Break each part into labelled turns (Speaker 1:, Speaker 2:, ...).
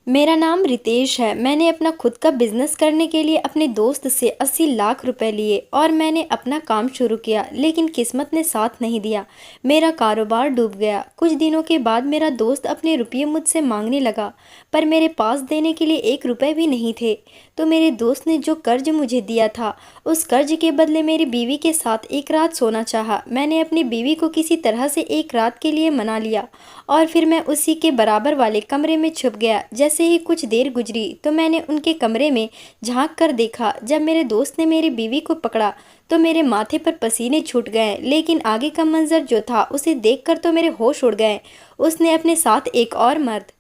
Speaker 1: मेरा नाम रितेश है। मैंने अपना खुद का बिजनेस करने के लिए अपने दोस्त से 80 लाख रुपए लिए और मैंने अपना काम शुरू किया, लेकिन किस्मत ने साथ नहीं दिया। मेरा कारोबार डूब गया। कुछ दिनों के बाद मेरा दोस्त अपने रुपये मुझसे मांगने लगा, पर मेरे पास देने के लिए 1 रुपए भी नहीं थे। तो मेरे दोस्त ने जो कर्ज मुझे दिया था, उस कर्ज के बदले मेरी बीवी के साथ एक रात सोना चाहा। मैंने अपनी बीवी को किसी तरह से एक रात के लिए मना लिया और फिर मैं उसी के बराबर वाले कमरे में छुप गया। जैसे ही कुछ देर गुजरी तो मैंने उनके कमरे में झांक कर देखा। जब मेरे दोस्त ने मेरी बीवी को पकड़ा तो मेरे माथे पर पसीने छूट गए, लेकिन आगे का मंजर जो था उसे देखकर तो मेरे होश उड़ गए। उसने अपने साथ एक और मर्द।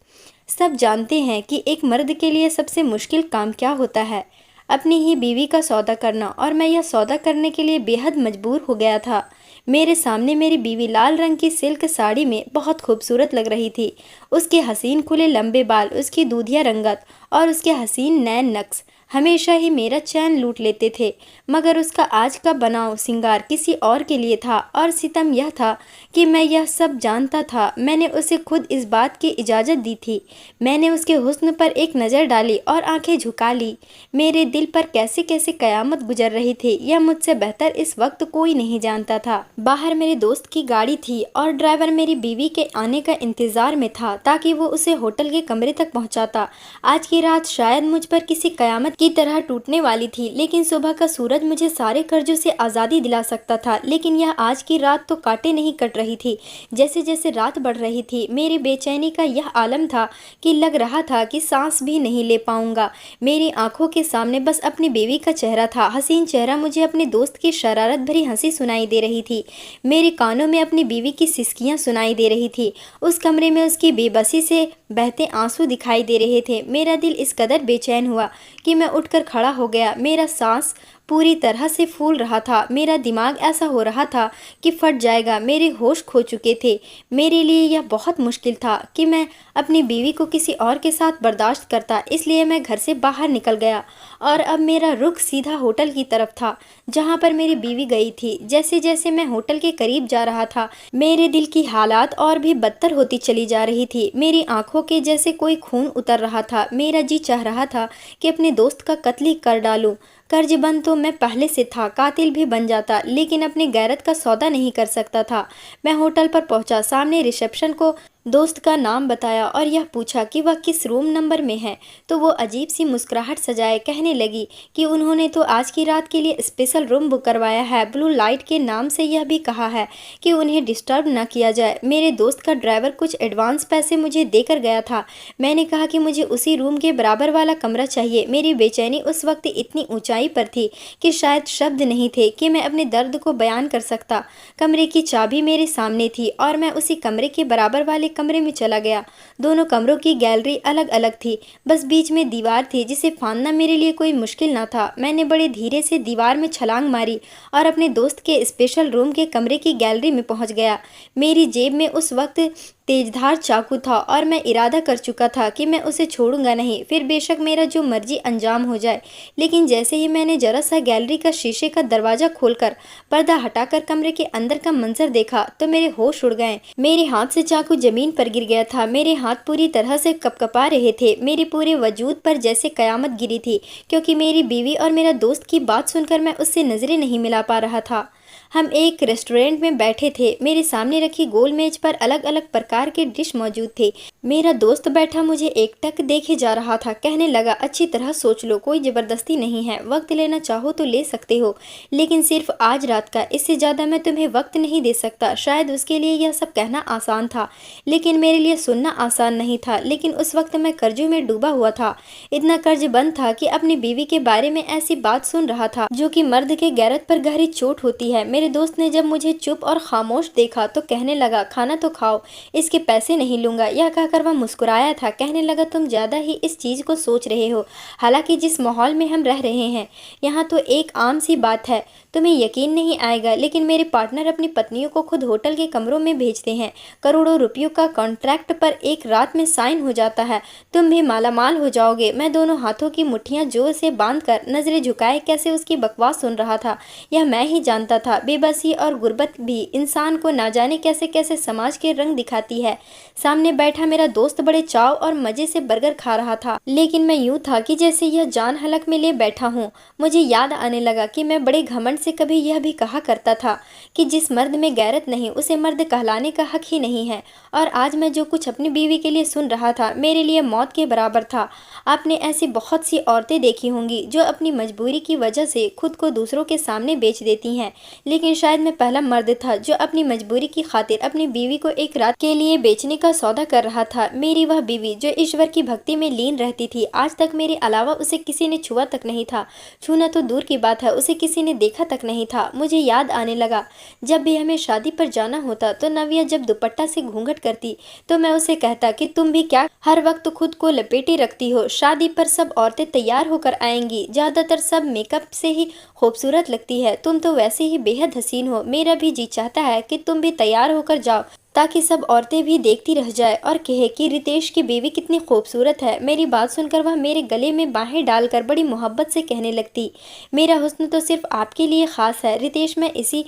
Speaker 1: सब जानते हैं कि एक मर्द के लिए सबसे मुश्किल काम क्या होता है, अपनी ही बीवी का सौदा करना, और मैं यह सौदा करने के लिए बेहद मजबूर हो गया था। मेरे सामने मेरी बीवी लाल रंग की सिल्क साड़ी में बहुत खूबसूरत लग रही थी। उसके हसीन खुले लंबे बाल, उसकी दूधिया रंगत और उसके हसीन नैन नक्श हमेशा ही मेरा चैन लूट लेते थे। मगर उसका आज का बनाव सिंगार किसी और के लिए था, और सितम यह था कि मैं यह सब जानता था। मैंने उसे खुद इस बात की इजाज़त दी थी। मैंने उसके हुस्न पर एक नज़र डाली और आंखें झुका ली। मेरे दिल पर कैसे कैसे कयामत गुजर रही थी, यह मुझसे बेहतर इस वक्त कोई नहीं जानता था। बाहर मेरे दोस्त की गाड़ी थी और ड्राइवर मेरी बीवी के आने का इंतजार में था ताकि वो उसे होटल के कमरे तक पहुंचाता। आज की रात शायद मुझ पर किसी कयामत की तरह टूटने वाली थी, लेकिन सुबह का सूरज मुझे सारे कर्जों से आज़ादी दिला सकता था। लेकिन यह आज की रात तो कांटे नहीं कट रही थी। जैसे जैसे रात बढ़ रही थी, मेरी बेचैनी का यह आलम था कि लग रहा था कि सांस भी नहीं ले पाऊंगा। मेरी आंखों के सामने बस अपनी बीवी का चेहरा था, हसीन चेहरा। मुझे अपने दोस्त की शरारत भरी हंसी सुनाई दे रही थी। मेरे कानों में अपनी बीवी की सिसकियां सुनाई दे रही थी। उस कमरे में उसकी बेबसी से बहते आंसू दिखाई दे रहे थे। मेरा दिल इस कदर बेचैन हुआ कि मैं उठकर खड़ा हो गया। मेरा सांस पूरी तरह से फूल रहा था। मेरा दिमाग ऐसा हो रहा था कि फट जाएगा। मेरे होश खो चुके थे। मेरे लिए यह बहुत मुश्किल था कि मैं अपनी बीवी को किसी और के साथ बर्दाश्त करता। इसलिए मैं घर से बाहर निकल गया और अब मेरा रुख सीधा होटल की तरफ था जहाँ पर मेरी बीवी गई थी। जैसे जैसे मैं होटल के करीब जा रहा था, मेरे दिल की हालात और भी बदतर होती चली जा रही थी। मेरी आंखों के जैसे कोई खून उतर रहा था। मेरा जी चाह रहा था कि अपने दोस्त का कत्ल ही कर डालूं। कर्जबंद तो मैं पहले से था, कातिल भी बन जाता, लेकिन अपनी गैरत का सौदा नहीं कर सकता था। मैं होटल पर पहुंचा, सामने रिसेप्शन को दोस्त का नाम बताया और यह पूछा कि वह किस रूम नंबर में है। तो वो अजीब सी मुस्कुराहट सजाए कहने लगी कि उन्होंने तो आज की रात के लिए स्पेशल रूम बुक करवाया है। ब्लू लाइट के नाम से यह भी कहा है कि उन्हें डिस्टर्ब न किया जाए। मेरे दोस्त का ड्राइवर कुछ एडवांस पैसे मुझे देकर गया था। मैंने कहा कि मुझे उसी रूम के बराबर वाला कमरा चाहिए। मेरी बेचैनी उस वक्त इतनी ऊंचाई पर थी कि शायद शब्द नहीं थे कि मैं अपने दर्द को बयान कर सकता। कमरे की चाबी मेरे सामने थी और मैं उसी कमरे के बराबर वाले कमरे में चला गया। दोनों कमरों की गैलरी अलग अलग थी, बस बीच में दीवार थी जिसे फांदना मेरे लिए कोई मुश्किल ना था। मैंने बड़े धीरे से दीवार में छलांग मारी और अपने दोस्त के स्पेशल रूम के कमरे की गैलरी में पहुंच गया। मेरी जेब में उस वक्त तेजधार चाकू था और मैं इरादा कर चुका था कि मैं उसे छोड़ूंगा नहीं, फिर बेशक मेरा जो मर्जी अंजाम हो जाए। लेकिन जैसे ही मैंने जरा सा गैलरी का शीशे का दरवाजा खोलकर पर्दा हटाकर कमरे के अंदर का मंजर देखा तो मेरे होश उड़ गए। मेरे हाथ से चाकू जमीन पर गिर गया था। मेरे हाथ पूरी तरह से कपकपा रहे थे। मेरे पूरे वजूद पर जैसे कयामत गिरी थी, क्योंकि मेरी बीवी और मेरा दोस्त की बात सुनकर मैं उससे नजरें नहीं मिला पा रहा था। हम एक रेस्टोरेंट में बैठे थे। मेरे सामने रखी गोल मेज पर अलग अलग प्रकार के डिश मौजूद थे। मेरा दोस्त बैठा मुझे एकटक देखे जा रहा था। कहने लगा, अच्छी तरह सोच लो, कोई जबरदस्ती नहीं है, वक्त लेना चाहो तो ले सकते हो, लेकिन सिर्फ आज रात का, इससे ज्यादा मैं तुम्हें वक्त नहीं दे सकता। शायद उसके लिए यह सब कहना आसान था, लेकिन मेरे लिए सुनना आसान नहीं था। लेकिन उस वक्त मैं कर्जों में डूबा हुआ था। इतना कर्जबंद था कि अपनी बीवी के बारे में ऐसी बात सुन रहा था जो कि मर्द के गैरत पर गहरी चोट होती है। मेरे दोस्त ने जब मुझे चुप और खामोश देखा तो कहने लगा, खाना तो खाओ, इसके पैसे नहीं लूंगा। यह कहकर वह मुस्कुराया था। कहने लगा, तुम ज्यादा ही इस चीज को सोच रहे हो। हालांकि जिस माहौल में हम रह रहे हैं यहाँ तो एक आम सी बात है। तुम्हें यकीन नहीं आएगा, लेकिन मेरे पार्टनर अपनी पत्नियों को खुद होटल के कमरों में भेजते हैं। करोड़ों रुपयों का कॉन्ट्रैक्ट पर एक रात में साइन हो जाता है। तुम भी मालामाल हो जाओगे। मैं दोनों हाथों की मुट्ठियां जोर से बांधकर नजरें झुकाए कैसे उसकी बकवास सुन रहा था, यह मैं ही जानता था। बेबसी और गुर्बत भी इंसान को ना जाने कैसे कैसे समाज के रंग दिखाती है। सामने बैठा मेरा दोस्त बड़े चाव और मजे से बर्गर खा रहा था, लेकिन मैं यूं था कि जैसे यह जान हलक में ले बैठा हूँ। मुझे याद आने लगा कि मैं बड़े घमंड से कभी यह भी कहा करता था कि जिस मर्द में गैरत नहीं उसे मर्द कहलाने का हक ही नहीं है, और आज मैं जो कुछ अपनी बीवी के लिए सुन रहा था मेरे लिए मौत के बराबर था। आपने ऐसी बहुत सी औरतें देखी होंगी जो अपनी मजबूरी की वजह से खुद को दूसरों के सामने बेच देती हैं, लेकिन शायद मैं पहला मर्द था जो अपनी मजबूरी की खातिर अपनी बीवी को एक रात के लिए बेचने का सौदा कर रहा था। मेरी वह बीवी जो ईश्वर की भक्ति में लीन रहती थी, आज तक मेरे अलावा उसे किसी ने छुआ तक नहीं था। छूना तो दूर की बात है, उसे किसी ने देखा तक नहीं था। मुझे याद आने लगा, जब भी हमें शादी पर जाना होता तो नव्या जब दुपट्टा से घूंघट करती तो मैं उसे कहता कि तुम भी क्या हर वक्त खुद को लपेटे रखती हो। शादी पर सब औरतें तैयार होकर आएंगी, ज्यादातर सब मेकअप से ही खूबसूरत लगती है, तुम तो वैसे ही बेहद हसीन हो। मेरा भी जी चाहता है कि तुम भी तैयार होकर जाओ ताकि सब औरतें भी देखती रह जाए और कहे कि रितेश की बीवी कितनी खूबसूरत है। मेरी बात सुनकर वह मेरे गले में बाहें डालकर बड़ी मोहब्बत से कहने लगती, मेरा हुस्न तो सिर्फ आपके लिए खास है रितेश, मैं इसी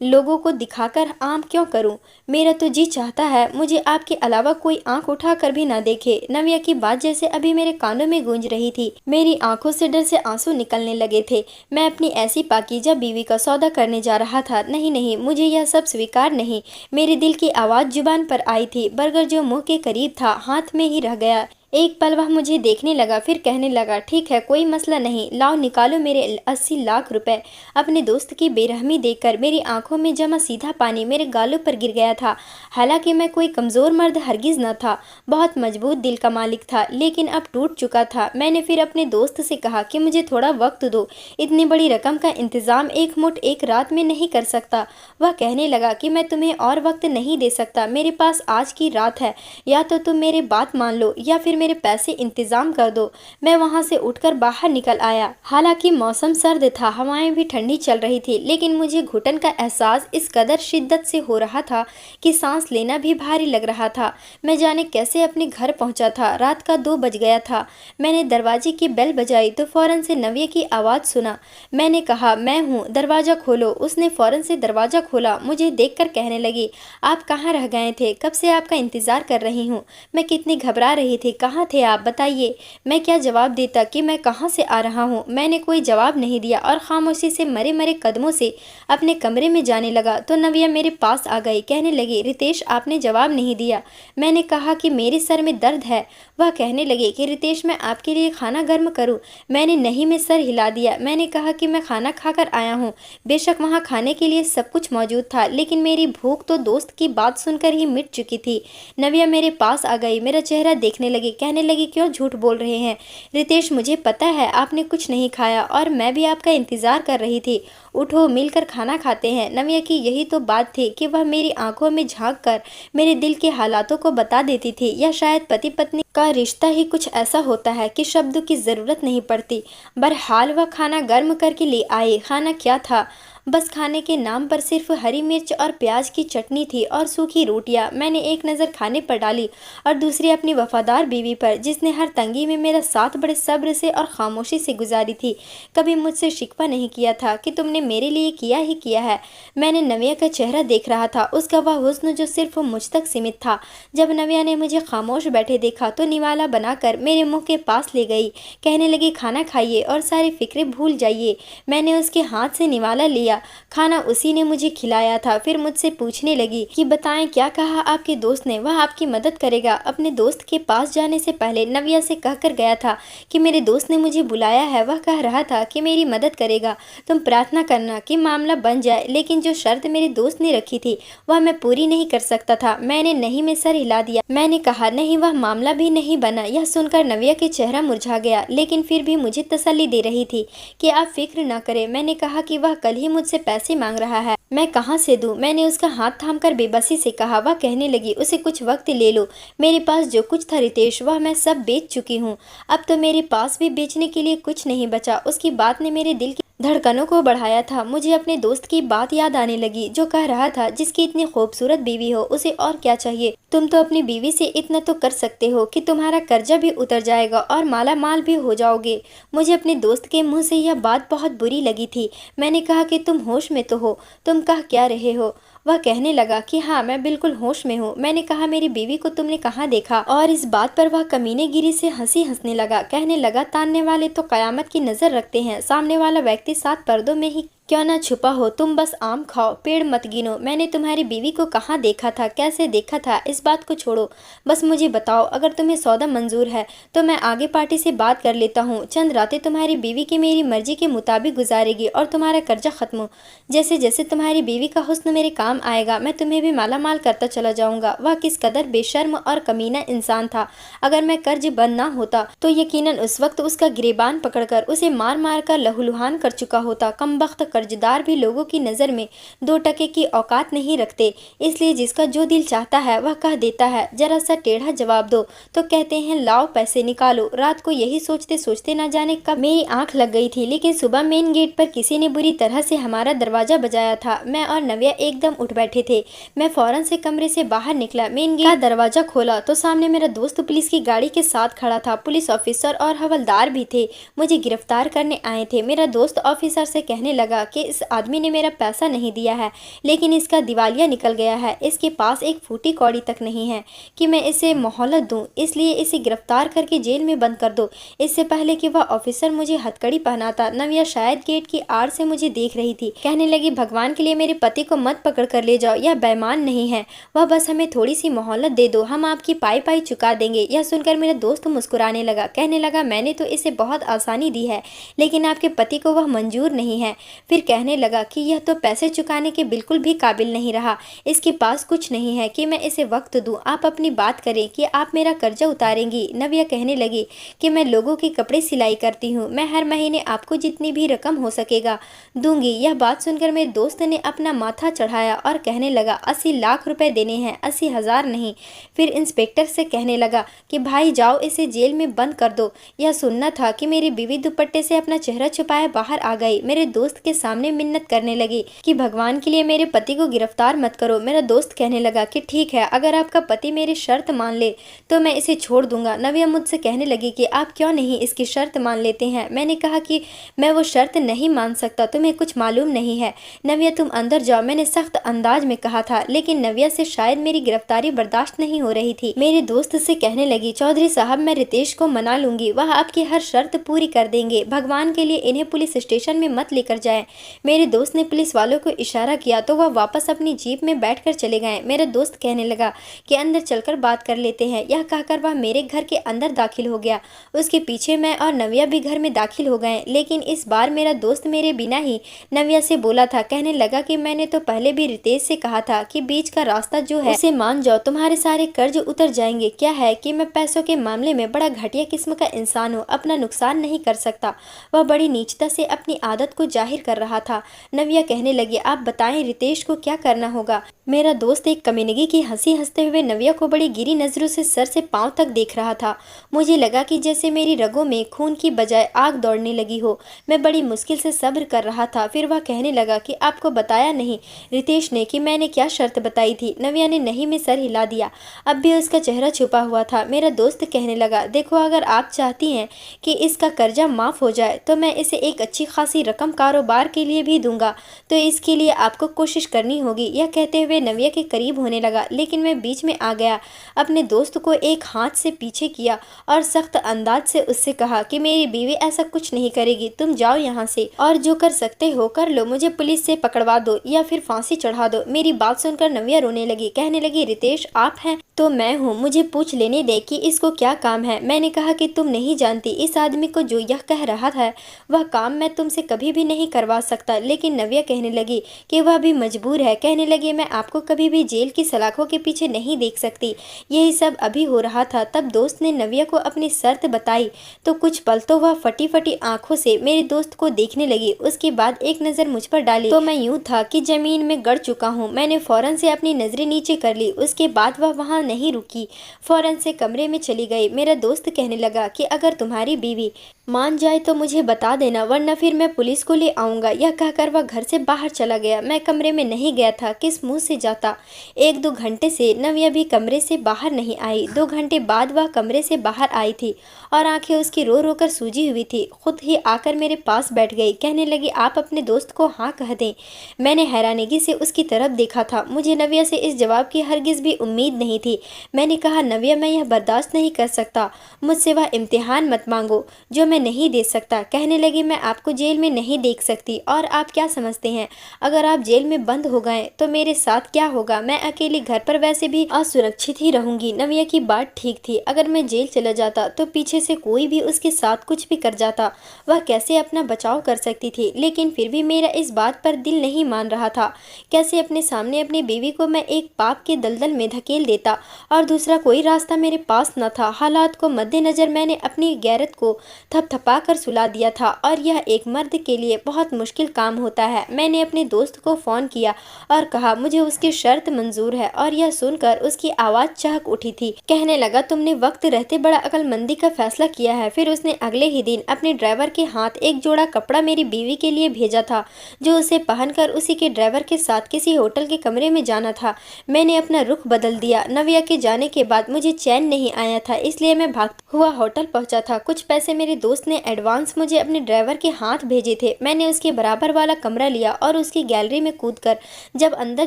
Speaker 1: लोगों को दिखाकर आम क्यों करूं? मेरा तो जी चाहता है मुझे आपके अलावा कोई आंख उठा कर भी ना देखे। नव्या की बात जैसे अभी मेरे कानों में गूंज रही थी। मेरी आंखों से डर से आंसू निकलने लगे थे। मैं अपनी ऐसी पाकीज़ा बीवी का सौदा करने जा रहा था। नहीं नहीं, मुझे यह सब स्वीकार नहीं। मेरे दिल की आवाज़ जुबान पर आई थी। बर्गर जो मुंह के करीब था हाथ में ही रह गया। एक पल वह मुझे देखने लगा, फिर कहने लगा, ठीक है कोई मसला नहीं, लाओ निकालो मेरे 80 लाख रुपए। अपने दोस्त की बेरहमी देखकर मेरी आंखों में जमा सीधा पानी मेरे गालों पर गिर गया था। हालांकि मैं कोई कमज़ोर मर्द हरगिज़ न था, बहुत मजबूत दिल का मालिक था, लेकिन अब टूट चुका था। मैंने फिर अपने दोस्त से कहा कि मुझे थोड़ा वक्त दो, इतनी बड़ी रकम का इंतज़ाम एक मुठ एक रात में नहीं कर सकता। वह कहने लगा कि मैं तुम्हें और वक्त नहीं दे सकता, मेरे पास आज की रात है, या तो तुम मेरी बात मान लो या फिर मेरे पैसे इंतजाम कर दो। मैं वहां से उठकर बाहर निकल आया। हालांकि मौसम सर्द था, हवाएं भी ठंडी चल रही थी, लेकिन मुझे घुटन का एहसास इस कदर शिद्दत से हो रहा था कि सांस लेना भी भारी लग रहा था। मैं जाने कैसे अपने घर पहुंचा था। रात का 2 बज गया था। मैंने दरवाजे की बेल बजाई तो फौरन से नव्या की आवाज़ सुना। मैंने कहा, मैं हूँ, दरवाज़ा खोलो। उसने फौरन से दरवाज़ा खोला। मुझे देखकर कहने लगी, आप कहाँ रह गए थे? कब से आपका इंतज़ार कर रही हूँ। मैं कितनी घबरा रही थी। कहाँ थे आप, बताइए। मैं क्या जवाब देता कि मैं कहाँ से आ रहा हूँ। मैंने कोई जवाब नहीं दिया और खामोशी से मरे मरे कदमों से अपने कमरे में जाने लगा तो नव्या मेरे पास आ गई। कहने लगी, रितेश आपने जवाब नहीं दिया। मैंने कहा कि मेरे सर में दर्द है। वह कहने लगे कि रितेश मैं आपके लिए खाना गर्म करूं। मैंने नहीं में सर हिला दिया। मैंने कहा कि मैं खाना खाकर आया हूं। बेशक वहां खाने के लिए सब कुछ मौजूद था, लेकिन मेरी भूख तो दोस्त की बात सुनकर ही मिट चुकी थी। नव्या मेरे पास आ गई, मेरा चेहरा देखने लगी, कहने लगी, क्यों झूठ बोल रहे हैं रितेश, मुझे पता है आपने कुछ नहीं खाया और मैं भी आपका इंतजार कर रही थी। उठो, मिलकर खाना खाते हैं। नव्या की यही तो बात थी कि वह मेरी आंखों में झांक कर मेरे दिल के हालातों को बता देती थी, या शायद पति पत्नी का रिश्ता ही कुछ ऐसा होता है कि शब्दों की ज़रूरत नहीं पड़ती। बहरहाल वह खाना गर्म करके ले आए। खाना क्या था? बस खाने के नाम पर सिर्फ हरी मिर्च और प्याज की चटनी थी और सूखी रोटियां। मैंने एक नज़र खाने पर डाली और दूसरी अपनी वफादार बीवी पर, जिसने हर तंगी में मेरा साथ बड़े सब्र से और खामोशी से गुजारी थी। कभी मुझसे शिकवा नहीं किया था कि तुमने मेरे लिए किया ही किया है। मैंने नव्या का चेहरा देख रहा था, उसका वह हुस्न जो सिर्फ मुझ तक सीमित था। जब नव्या ने मुझे खामोश बैठे देखा तो निवाला बनाकर मेरे मुंह के पास ले गई। कहने लगी, खाना खाइए और सारी फिक्रें भूल जाइए। मैंने उसके हाथ से निवाला लिया। खाना उसी ने मुझे खिलाया था। फिर मुझसे पूछने लगी कि बताएं क्या कहा आपके दोस्त ने, वह आपकी मदद करेगा। अपने दोस्त के पास जाने से पहले नव्या से कहकर गया था कि मेरे दोस्त ने मुझे बुलाया है। वह कह रहा था कि मेरी मदद करेगा। तुम प्रार्थना करना कि मामला बन जाए, लेकिन जो शर्त मेरे दोस्त ने रखी थी वह मैं पूरी नहीं कर सकता था। मैंने नहीं में सर हिला दिया। मैंने कहा, नहीं, वह मामला भी नहीं बना। यह सुनकर नव्या के चेहरा मुरझा गया, लेकिन फिर भी मुझे तसल्ली दे रही थी कि आप फिक्र न करें। मैंने कहा कि वह कल ही मुझसे पैसे मांग रहा है, मैं कहाँ से दूं? मैंने उसका हाथ थामकर बेबसी से कहा। वह कहने लगी, उसे कुछ वक्त ले लो। मेरे पास जो कुछ था रितेश, वह मैं सब बेच चुकी हूँ। अब तो मेरे पास भी बेचने के लिए कुछ नहीं बचा। उसकी बात ने मेरे दिल की धड़कनों को बढ़ाया था। मुझे अपने दोस्त की बात याद आने लगी जो कह रहा था जिसकी इतनी खूबसूरत बीवी हो उसे और क्या चाहिए। तुम तो अपनी बीवी से इतना तो कर सकते हो कि तुम्हारा कर्जा भी उतर जाएगा और माला माल भी हो जाओगे। मुझे अपने दोस्त के मुंह से यह बात बहुत बुरी लगी थी। मैंने कहा कि तुम होश में तो हो, तुम कह क्या रहे हो। वह कहने लगा कि हाँ, मैं बिल्कुल होश में हूँ। मैंने कहा मेरी बीवी को तुमने कहाँ देखा। और इस बात पर वह कमीनेगिरी से हंसने लगा। कहने लगा तानने वाले तो कयामत की नजर रखते हैं, सामने वाला व्यक्ति 7 पर्दों में ही क्यों ना छुपा हो, तुम बस आम खाओ, पेड़ मत गिनो। मैंने तुम्हारी बीवी को कहाँ देखा था, कैसे देखा था, इस बात को छोड़ो। बस मुझे बताओ, अगर तुम्हें सौदा मंजूर है तो मैं आगे पार्टी से बात कर लेता हूँ। चंद रातें तुम्हारी बीवी की मेरी मर्जी के मुताबिक गुजारेगी और तुम्हारा कर्जा खत्म हो। जैसे जैसे तुम्हारी बीवी का हुस्न मेरे काम आएगा मैं तुम्हें भी माला माल करता चला जाऊंगा। वह किस कदर बेशर्म और कमीना इंसान था। अगर मैं कर्ज बंद ना होता तो यकीनन उस वक्त उसका गिरेबान पकड़कर उसे मार मार कर लहूलुहान कर चुका होता। कमबख्त कर्जदार भी लोगों की नज़र में 2 टके की औकात नहीं रखते, इसलिए जिसका जो दिल चाहता है वह कह देता है। जरा सा टेढ़ा जवाब दो तो कहते हैं लाओ पैसे निकालो। रात को यही सोचते सोचते न जाने कब मेरी आंख लग गई थी, लेकिन सुबह मेन गेट पर किसी ने बुरी तरह से हमारा दरवाजा बजाया था। मैं और नव्या एकदम उठ बैठे थे। मैं फौरन से कमरे से बाहर निकला, मेन गेट का दरवाजा खोला तो सामने मेरा दोस्त पुलिस की गाड़ी के साथ खड़ा था। पुलिस ऑफिसर और हवलदार भी थे, मुझे गिरफ्तार करने आए थे। मेरा दोस्त ऑफिसर से कहने लगा कि इस आदमी ने मेरा पैसा नहीं दिया है, लेकिन इसका दिवालिया निकल गया है। इसके पास एक फूटी कौड़ी तक नहीं है कि मैं इसे मोहलत दूं, इसलिए इसे गिरफ्तार करके जेल में बंद कर दो। इससे पहले कि वह ऑफिसर मुझे हथकड़ी पहनाता, नव्या शायद गेट की आड़ से मुझे देख रही थी। कहने लगी भगवान के लिए मेरे पति को मत पकड़ कर ले जाओ, यह बेईमान नहीं है। वह बस हमें थोड़ी सी मोहलत दे दो, हम आपकी पाई पाई चुका देंगे। यह सुनकर मेरा दोस्त मुस्कुराने लगा। कहने लगा मैंने तो इसे बहुत आसानी दी है, लेकिन आपके पति को वह मंजूर नहीं है। फिर कहने लगा कि यह तो पैसे चुकाने के बिल्कुल भी काबिल नहीं रहा, इसके पास कुछ नहीं है कि मैं इसे वक्त दूं। आप अपनी बात करें कि आप मेरा कर्जा उतारेंगी। नव्या कहने लगी कि मैं लोगों के कपड़े सिलाई करती हूँ, मैं हर महीने आपको जितनी भी रकम हो सकेगा दूंगी। यह बात सुनकर मेरे दोस्त ने अपना माथा चढ़ाया और कहने लगा 80 लाख रुपए देने हैं, 80,000 नहीं। फिर इंस्पेक्टर से कहने लगा कि भाई जाओ इसे जेल में बंद कर दो। यह सुनना था कि मेरी बीवी दुपट्टे से अपना चेहरा छुपाए बाहर आ गई। मेरे दोस्त के सामने मिन्नत करने लगी कि भगवान के लिए मेरे पति को गिरफ्तार मत करो। मेरा दोस्त कहने लगा कि ठीक है, अगर आपका पति मेरी शर्त मान ले तो मैं इसे छोड़ दूंगा। नव्या मुझसे कहने लगी कि आप क्यों नहीं इसकी शर्त मान लेते हैं। मैंने कहा कि मैं वो शर्त नहीं मान सकता, तुम्हें कुछ मालूम नहीं है। नव्या तुम अंदर जाओ, मैंने सख्त अंदाज में कहा था, लेकिन नव्या से शायद मेरी गिरफ्तारी बर्दाश्त नहीं हो रही थी। मेरे दोस्त से कहने लगी चौधरी साहब मैं रितेश को मना लूंगी, वह आपकी हर शर्त पूरी कर देंगे। भगवान के लिए इन्हें पुलिस स्टेशन में मत लेकर जाएं। मेरे दोस्त ने पुलिस वालों को इशारा किया तो वह वापस अपनी जीप में बैठकर चले गए। मेरा दोस्त कहने लगा कि अंदर चलकर बात कर लेते हैं। यह कहकर वह मेरे घर के अंदर दाखिल हो गया। उसके पीछे मैं और नव्या भी घर में दाखिल हो गए, लेकिन इस बार मेरा दोस्त मेरे बिना ही नव्या से बोला था। कहने लगा कि मैंने तो पहले भी रितेश से कहा था कि बीच का रास्ता जो है उसे मान जाओ, तुम्हारे सारे कर्ज उतर जाएंगे। क्या है कि मैं पैसों के मामले में बड़ा घटिया किस्म का इंसान हूँ, अपना नुकसान नहीं कर सकता। वह बड़ी नीचता से अपनी आदत को जाहिर कर रहा था। नव्या कहने लगी आप बताएं रितेश को क्या करना होगा। मेरा दोस्त एक कमीनगी की हंसी हंसते हुए नव्या को बड़ी गिरी नजरों से सर से पांव तक देख रहा था। मुझे लगा कि जैसे मेरी रगों में खून की बजाय आग दौड़ने लगी हो। मैं बड़ी मुश्किल से सब्र कर रहा था। फिर वह कहने लगा कि आपको बताया नहीं रितेश ने कि मैंने क्या शर्त बताई थी। नव्या ने नहीं में सर हिला दिया। अब भी उसका चेहरा छुपा हुआ था। मेरा दोस्त कहने लगा देखो अगर आप चाहती हैं कि इसका कर्जा माफ़ हो जाए तो मैं इसे एक अच्छी खासी रकम कारोबार के लिए भी दूंगा, तो इसके लिए आपको कोशिश करनी होगी। यह कहते हुए नव्या के करीब होने लगा, लेकिन मैं बीच में आ गया। अपने दोस्त को एक हाथ से पीछे किया और सख्त अंदाज से उससे कहा कि मेरी बीवी ऐसा कुछ नहीं करेगी, तुम जाओ यहाँ से और जो कर सकते हो कर लो। मुझे पुलिस से पकड़वा दो या फिर फांसी चढ़ा दो। मेरी बात सुनकर नव्या रोने लगी। कहने लगी रितेश आप हैं तो मैं हूँ, मुझे पूछ लेने दे कि इसको क्या काम है। मैंने कहा कि तुम नहीं जानती इस आदमी को जो यह कह रहा है वह काम मैं तुमसे कभी भी नहीं करवा सकता। लेकिन नव्या कहने लगी कि वह भी मजबूर है। कहने लगी मैं आपको कभी भी जेल की सलाखों के पीछे नहीं देख सकती। यही सब अभी हो रहा था तब दोस्त ने नव्या को अपनी शर्त बताई तो कुछ पल तो वह फटी फटी आंखों से मेरे दोस्त को देखने लगी। उसके बाद एक नज़र मुझ पर डाली तो मैं यूं था कि जमीन में गड़ चुका हूँ। मैंने फौरन से अपनी नजरें नीचे कर ली। उसके बाद वह वहाँ नहीं रुकी, फौरन से कमरे में चली गई। मेरा दोस्त कहने लगा कि अगर तुम्हारी बीवी मान जाए तो मुझे बता देना, वरना फिर मैं पुलिस को ले आऊंगा। यह कहकर वह घर से बाहर चला गया। मैं कमरे में नहीं गया था, किस मुंह से जाता। 1-2 घंटे से नव्या भी कमरे से बाहर नहीं आई। 2 घंटे बाद वह कमरे से बाहर आई थी और आंखें उसकी रो रो कर सूजी हुई थी। खुद ही आकर मेरे पास बैठ गई, कहने लगी, आप अपने दोस्त को हाँ कह दें। मैंने हैरानगी से उसकी तरफ देखा था। मुझे नव्या से इस जवाब की हरगिज भी उम्मीद नहीं थी। मैंने कहा, नव्या, मैं यह बर्दाश्त नहीं कर सकता। मुझसे वह इम्तिहान मत मांगो जो मैं नहीं दे सकता। कहने लगी, मैं आपको जेल में नहीं देख सकती। और आप क्या समझते हैं, अगर आप जेल में बंद हो गए तो मेरे साथ क्या होगा? मैं अकेली घर पर वैसे भी असुरक्षित ही रहूंगी। नव्या की बात ठीक थी। अगर मैं जेल चला जाता तो पीछे से कोई भी उसके साथ कुछ भी कर जाता। वह कैसे अपना बचाव कर सकती थी? लेकिन फिर भी मेरा इस बात पर दिल नहीं मान रहा था। कैसे अपने सामने अपनी बीवी को मैं एक पाप के दलदल में धकेल देता और दूसरा कोई रास्ता मेरे पास न था। हालात को मद्देनजर मैंने अपनी गैरत को थपथपा कर सुला दिया था और यह एक मर्द के लिए बहुत मुश्किल काम होता है। मैंने अपने दोस्त को फ़ोन किया और कहा, मुझे उसकी शर्त मंजूर है। और यह सुनकर उसकी आवाज़ चहक उठी थी। कहने लगा, तुमने वक्त रहते बड़ा अक्लमंदी का फैसला किया है। फिर उसने अगले ही दिन अपने ड्राइवर के हाथ एक जोड़ा कपड़ा मेरी बीवी के लिए भेजा था, जो उसे पहनकर उसी के ड्राइवर के साथ किसी होटल के कमरे में जाना था। मैंने अपना रुख बदल दिया। नव्या के जाने के बाद मुझे चैन नहीं आया था, इसलिए मैं भागता हुआ होटल पहुंचा था। कुछ पैसे मेरे दोस्त ने एडवांस मुझे अपने ड्राइवर के हाथ भेजे थे। मैंने उसके बराबर वाला कमरा लिया और उसकी गैलरी में कूदकर जब अंदर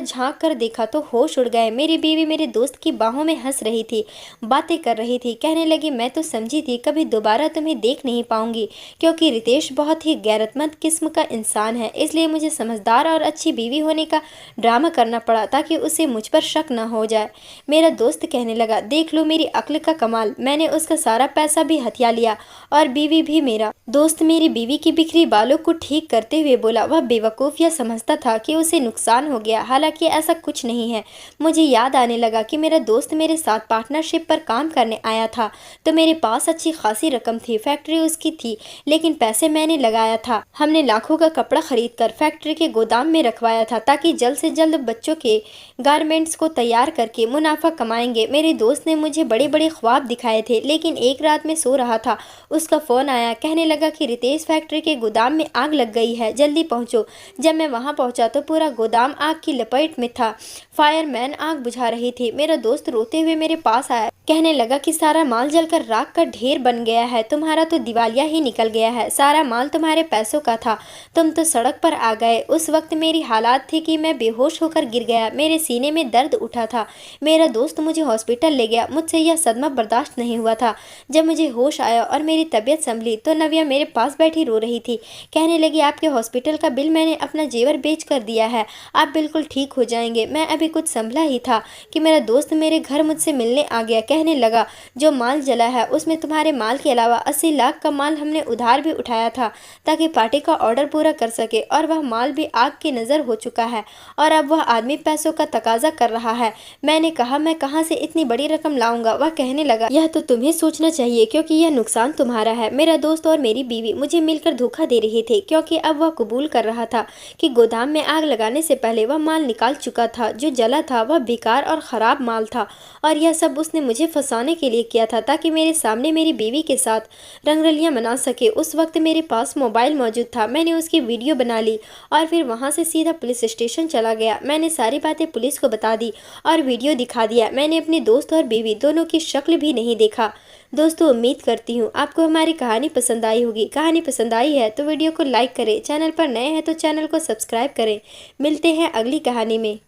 Speaker 1: झांक कर देखा तो होश उड़ गए। मेरी बीवी मेरे दोस्त की बाहों में हंस रही थी, बातें कर रही थी। कहने लगी, मैं तो समझी थी कभी दोबारा तुम्हें देख नहीं पाऊंगी, क्योंकि रितेश बहुत ही गैरतमंद किस्म का इंसान है। इसलिए मुझे समझदार और अच्छी बीवी होने का ड्रामा करना पड़ा ताकि उसे मुझ पर शक न हो जाए। मेरा दोस्त कहने लगा, देख लो मेरी अक्ल का कमाल। मैंने उसका सारा पैसा भी हथिया लिया और बीवी भी। मेरा दोस्त मेरी बीवी की बिखरी बालों को ठीक करते हुए बोला, वह बेवकूफ़ यह समझता था कि उसे नुकसान हो गया, हालांकि ऐसा कुछ नहीं है। मुझे याद आने लगा कि मेरा दोस्त मेरे साथ पार्टनरशिप पर काम करने आया था, तो मेरे पास अच्छी खासी रकम थी। फैक्ट्री उसकी थी, लेकिन पैसे मैंने लगाया था। हमने लाखों का कपड़ा खरीद कर फैक्ट्री के गोदाम में रखवाया था ताकि जल्द से जल्द बच्चों के गारमेंट्स को तैयार करके मुनाफा कमाएंगे। मेरे दोस्त ने मुझे बड़े बड़े ख्वाब दिखाए थे, लेकिन एक रात में सो रहा था, उसका फ़ोन आया। कहने लगा कि रितेश, फैक्ट्री के गोदाम में आग लग गई है, जल्दी पहुंचो। जब मैं वहां पहुंचा तो पूरा गोदाम आग की लपेट में था। फायरमैन आग बुझा रही थी। मेरा दोस्त रोते हुए मेरे पास आया, कहने लगा कि सारा माल जलकर राख का ढेर बन गया है, तुम्हारा तो दिवालिया ही निकल गया है। सारा माल तुम्हारे पैसों का था, तुम तो सड़क पर आ गए। उस वक्त मेरी हालात थी कि मैं बेहोश होकर गिर गया। मेरे सीने में दर्द उठा था। मेरा दोस्त मुझे हॉस्पिटल ले गया। मुझसे यह सदमा बर्दाश्त नहीं हुआ था। जब मुझे होश आया और मेरी तबीयत संभली तो नव्या मेरे पास बैठी रो रही थी। कहने लगी, आपके हॉस्पिटल का बिल मैंने अपना जेवर बेच कर दिया है, आप बिल्कुल ठीक हो जाएंगे। मैं अभी कुछ संभला ही था कि मेरा दोस्त मेरे घर मुझसे मिलने आ गया। कहने लगा, जो माल जला है उसमें तुम्हारे माल के अलावा 80 लाख का माल हमने उधार भी उठाया था ताकि पार्टी का ऑर्डर पूरा कर सके, और वह माल भी आग की नज़र हो चुका है और अब वह आदमी पैसों का तकाजा कर रहा है। मैंने कहा, मैं कहाँ से इतनी बड़ी रकम लाऊंगा? वह कहने लगा, यह तो तुम्हें सोचना चाहिए क्योंकि यह नुकसान तुम्हारा है। मेरा दोस्त और मेरी बीवी मुझे मिलकर धोखा दे रहे थे, क्योंकि अब वह कबूल कर रहा था कि गोदाम में आग लगाने से पहले वह माल निकाल चुका था। जो जला था वह बेकार और ख़राब माल था, और यह सब उसने मुझे फंसाने के लिए किया था ताकि मेरे सामने मेरी बीवी के साथ रंगरलियां मना सके। उस वक्त मेरे पास मोबाइल मौजूद था। मैंने उसकी वीडियो बना ली और फिर वहां से सीधा पुलिस स्टेशन चला गया। मैंने सारी बातें पुलिस को बता दी और वीडियो दिखा दिया। मैंने अपने दोस्त और बीवी दोनों की शक्ल भी नहीं देखा। दोस्तों, उम्मीद करती हूँ आपको हमारी कहानी पसंद आई होगी। कहानी पसंद आई है तो वीडियो को लाइक करें, चैनल पर नए हैं तो चैनल को सब्सक्राइब करें। मिलते हैं अगली कहानी में।